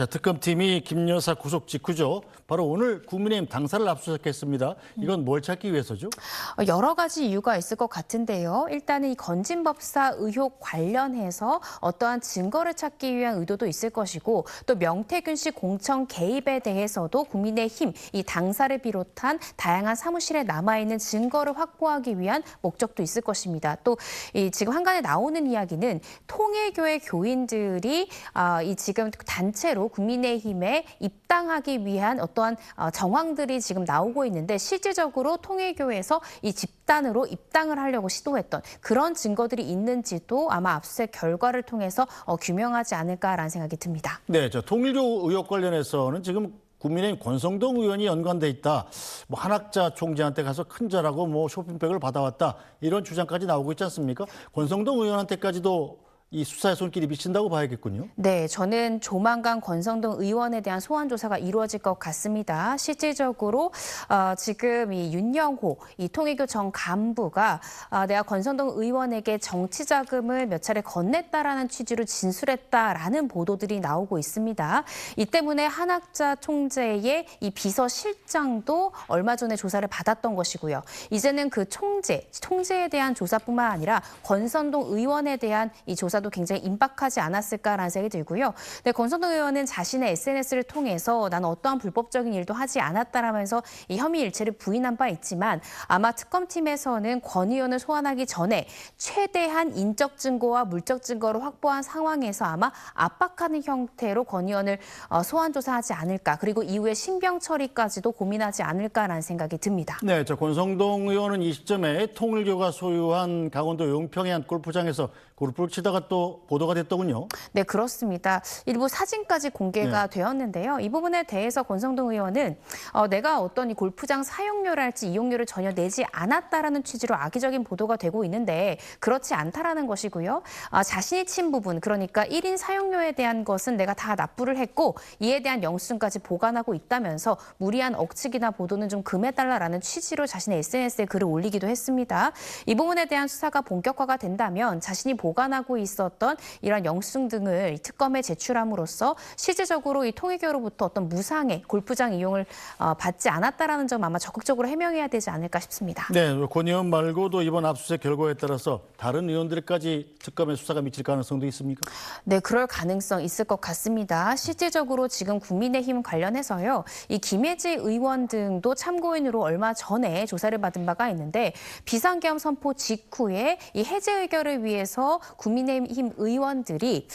자, 특검팀이 김 여사 구속 직후죠. 바로 오늘 국민의힘 당사를 압수수색했습니다. 이건 뭘 찾기 위해서죠? 여러 가지 이유가 있을 것 같은데요. 일단은 이 건진법사 의혹 관련해서 어떠한 증거를 찾기 위한 의도도 있을 것이고, 또 명태균 씨 공천 개입에 대해서도 국민의힘 이 당사를 비롯한 다양한 사무실에 남아있는 증거를 확보하기 위한 목적도 있을 것입니다. 또 이 지금 한간에 나오는 이야기는 통일교회 교인들이 이 지금 단체로 국민의힘에 입당하기 위한 어떠한 정황들이 지금 나오고 있는데, 실질적으로 통일교회에서 이 집단으로 입당을 하려고 시도했던 그런 증거들이 있는지도 아마 압수수색 결과를 통해서 규명하지 않을까라는 생각이 듭니다. 네, 저 통일교 의혹 관련해서는 지금 국민의힘 권성동 의원이 연관돼 있다. 뭐 한학자 총재한테 가서 큰절하고 뭐 쇼핑백을 받아왔다. 이런 주장까지 나오고 있지 않습니까? 권성동 의원한테까지도 이 수사의 손길이 미친다고 봐야겠군요. 네, 저는 조만간 권성동 의원에 대한 소환 조사가 이루어질 것 같습니다. 실질적으로 지금 이 윤영호 이 통일교 전 간부가 내가 권성동 의원에게 정치 자금을 몇 차례 건넸다라는 취지로 진술했다라는 보도들이 나오고 있습니다. 이 때문에 한학자 총재의 이 비서실장도 얼마 전에 조사를 받았던 것이고요. 이제는 그 총재에 대한 조사뿐만 아니라 권성동 의원에 대한 이 조사도 굉장히 임박하지 않았을까라는 생각이 들고요. 네, 권성동 의원은 자신의 SNS를 통해서 나는 어떠한 불법적인 일도 하지 않았다라면서 이 혐의 일체를 부인한 바 있지만, 아마 특검팀에서는 권 의원을 소환하기 전에 최대한 인적 증거와 물적 증거를 확보한 상황에서 아마 압박하는 형태로 권 의원을 소환 조사하지 않을까, 그리고 이후에 신병 처리까지도 고민하지 않을까라는 생각이 듭니다. 네, 저 권성동 의원은 이 시점에 통일교가 소유한 강원도 용평의 한 골프장에서 골프를 치다가 또 보도가 됐더군요. 네, 그렇습니다. 일부 사진까지 공개가 네. 되었는데요. 이 부분에 대해서 권성동 의원은 내가 어떤 이 골프장 사용료랄지 이용료를 전혀 내지 않았다라는 취지로 악의적인 보도가 되고 있는데, 그렇지 않다라는 것이고요. 자신이 친 부분, 그러니까 1인 사용료에 대한 것은 내가 다 납부를 했고 이에 대한 영수증까지 보관하고 있다면서 무리한 억측이나 보도는 좀 금해달라라는 취지로 자신의 SNS에 글을 올리기도 했습니다. 이 부분에 대한 수사가 본격화가 된다면 자신이 보관하고 있었던 이런 영수증 등을 특검에 제출함으로써 실질적으로 이 통일교로부터 어떤 무상의 골프장 이용을 받지 않았다라는 점 아마 적극적으로 해명해야 되지 않을까 싶습니다. 네, 권 의원 말고도 이번 압수수색 결과에 따라서 다른 의원들까지 특검의 수사가 미칠 가능성도 있습니까? 네, 그럴 가능성 있을 것 같습니다. 실질적으로 지금 국민의힘 관련해서요, 이 김혜지 의원 등도 참고인으로 얼마 전에 조사를 받은 바가 있는데, 비상계엄 선포 직후에 이 해제 의결을 위해서 국민의힘 의원들이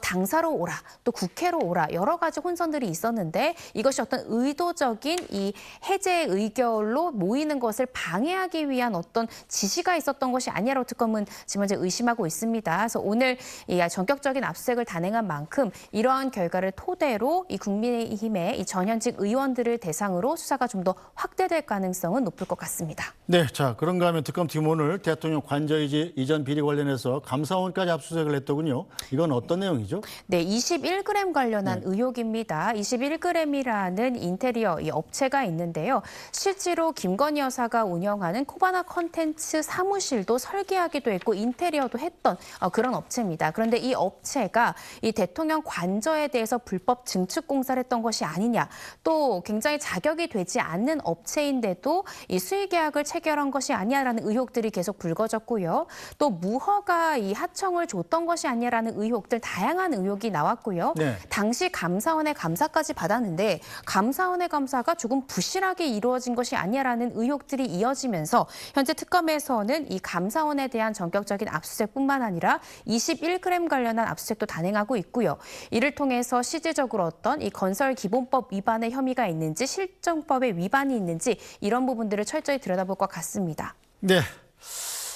당사로 오라, 또 국회로 오라, 여러 가지 혼선들이 있었는데, 이것이 어떤 의도적인 이 해제 의결로 모이는 것을 방해하기 위한 어떤 지시가 있었던 것이 아니라고 특검은 지금 현재 의심하고 있습니다. 그래서 오늘 이 전격적인 압수수색을 단행한 만큼 이러한 결과를 토대로 이 국민의힘의 이 전현직 의원들을 대상으로 수사가 좀 더 확대될 가능성은 높을 것 같습니다. 네, 자 그런가 하면 특검팀 오늘 대통령 관저이지 이전 비리 관련해서 감사원까지 압수수색을 했더군요. 이건 어떤 내용이죠? 네, 21g 관련한 의혹입니다. 21g이라는 인테리어 이 업체가 있는데요. 실제로 김건희 여사가 운영하는 코바나 컨텐츠 사무실도 설계하기도 했고 인테리어도 했던 그런 업체입니다. 그런데 이 업체가 이 대통령 관저에 대해서 불법 증축 공사를 했던 것이 아니냐, 또 굉장히 자격이 되지 않는 업체인데도 이 수의 계약을 체결한 것이 아니냐라는 의혹들이 계속 불거졌고요. 또 무허가 이 하청을 줬던 것이 아니냐라는 의혹들, 다양한 의혹이 나왔고요. 네. 당시 감사원의 감사까지 받았는데 감사원의 감사가 조금 부실하게 이루어진 것이 아니냐라는 의혹들이 이어지면서 현재 특검에서는 이 감사원에 대한 전격적인 압수수색뿐만 아니라 21g 관련한 압수수색도 단행하고 있고요. 이를 통해서 실질적으로 어떤 이 건설기본법 위반의 혐의가 있는지, 실정법의 위반이 있는지 이런 부분들을 철저히 들여다볼 것 같습니다. 네.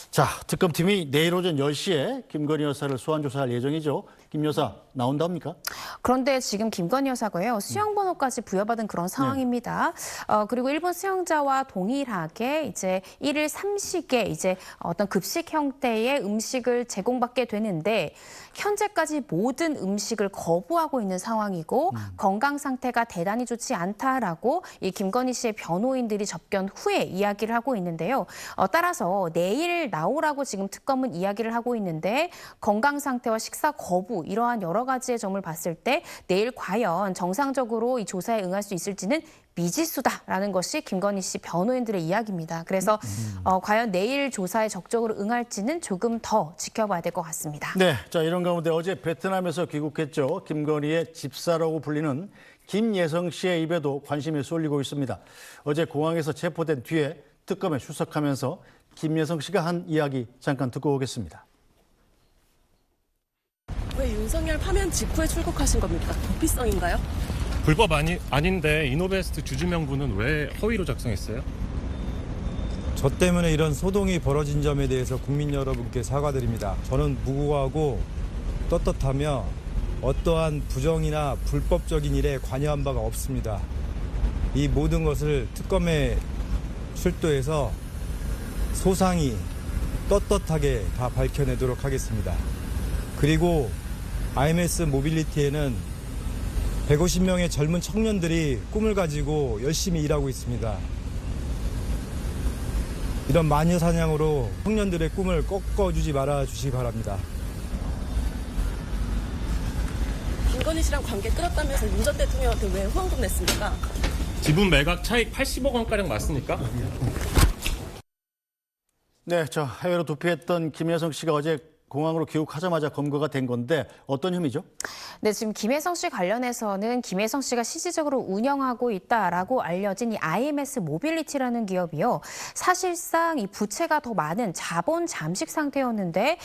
자, 특검팀이 내일 오전 10시에 김건희 여사를 소환 조사할 예정이죠. 김 여사 나온답니까? 그런데 지금 김건희 여사가요, 수영번호까지 부여받은 그런 상황입니다. 그리고 일본 수영자와 동일하게 이제 1일 3식에 이제 어떤 급식 형태의 음식을 제공받게 되는데, 현재까지 모든 음식을 거부하고 있는 상황이고 건강 상태가 대단히 좋지 않다라고 이 김건희 씨의 변호인들이 접견 후에 이야기를 하고 있는데요. 따라서 내일 나오라고 지금 특검은 이야기를 하고 있는데 건강 상태와 식사 거부 이러한 여러 가지의 점을 봤을 때 내일 과연 정상적으로 이 조사에 응할 수 있을지는 미지수다라는 것이 김건희 씨 변호인들의 이야기입니다. 그래서 과연 내일 조사에 적극적으로 응할지는 조금 더 지켜봐야 될 것 같습니다. 네, 자 이런 가운데 어제 베트남에서 귀국했죠. 김건희의 집사라고 불리는 김예성 씨의 입에도 관심이 쏠리고 있습니다. 어제 공항에서 체포된 뒤에 특검에 출석하면서 김예성 씨가 한 이야기 잠깐 듣고 오겠습니다. 왜 윤석열 파면 직후에 출국하신 겁니까? 도피성인가요? 불법 아닌데 이노베스트 주주명부는 왜 허위로 작성했어요? 저 때문에 이런 소동이 벌어진 점에 대해서 국민 여러분께 사과드립니다. 저는 무고하고 떳떳하며 어떠한 부정이나 불법적인 일에 관여한 바가 없습니다. 이 모든 것을 특검에 출두해서 소상히 떳떳하게 다 밝혀내도록 하겠습니다. 그리고 IMS 모빌리티에는 150명의 젊은 청년들이 꿈을 가지고 열심히 일하고 있습니다. 이런 마녀 사냥으로 청년들의 꿈을 꺾어주지 말아주시기 바랍니다. 김건희 씨랑 관계 끊었다면서 윤 전 대통령한테 왜 후원금 냈습니까? 지분 매각 차익 80억 원가량 맞습니까? 네, 저 해외로 도피했던 김예성 씨가 어제 공항으로 귀국하자마자 검거가 된 건데 어떤 혐의죠? 네, 지금 김혜성 씨 관련해서는 김혜성 씨가 실질적으로 운영하고 있다라고 알려진 이 IMS 모빌리티라는 기업이요. 사실상 이 부채가 더 많은 자본 잠식 상태였는데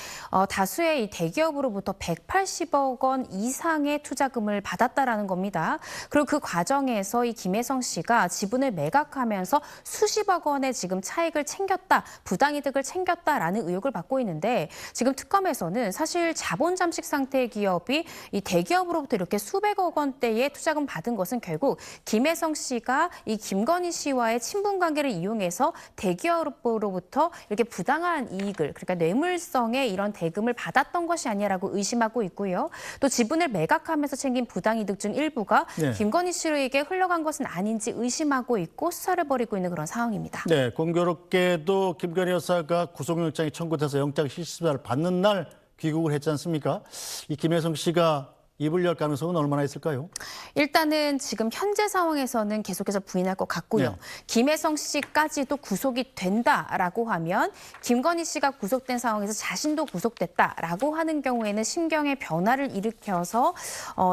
다수의 이 대기업으로부터 180억 원 이상의 투자금을 받았다라는 겁니다. 그리고 그 과정에서 이 김혜성 씨가 지분을 매각하면서 수십억 원의 지금 차익을 챙겼다, 부당이득을 챙겼다라는 의혹을 받고 있는데 지금 특검에서는 사실 자본 잠식 상태의 기업이 이 대기업으로부터 이렇게 수백억 원대의 투자금 받은 것은 결국 김혜성 씨가 이 김건희 씨와의 친분 관계를 이용해서 대기업으로부터 이렇게 부당한 이익을, 그러니까 뇌물성의 이런 대금을 받았던 것이 아니라고 의심하고 있고요. 또 지분을 매각하면서 챙긴 부당이득 중 일부가 네. 김건희 씨에게 흘러간 것은 아닌지 의심하고 있고 수사를 벌이고 있는 그런 상황입니다. 네, 공교롭게도 김건희 여사가 구속영장이 청구돼서 영장 실시를 받는 날 귀국을 했지 않습니까? 이 김혜성 씨가 입을 열 가능성은 얼마나 있을까요? 일단은 지금 현재 상황에서는 계속해서 부인할 것 같고요. 네. 김혜성 씨까지도 구속이 된다라고 하면 김건희 씨가 구속된 상황에서 자신도 구속됐다라고 하는 경우에는 심경의 변화를 일으켜서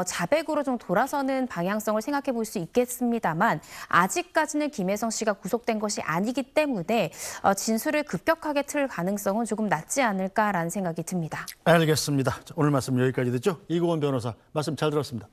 자백으로 좀 돌아서는 방향성을 생각해 볼 수 있겠습니다만 아직까지는 김혜성 씨가 구속된 것이 아니기 때문에 진술을 급격하게 틀 가능성은 조금 낮지 않을까라는 생각이 듭니다. 알겠습니다. 오늘 말씀 여기까지 듣죠. 이고은 변호사 말씀 잘 들었습니다.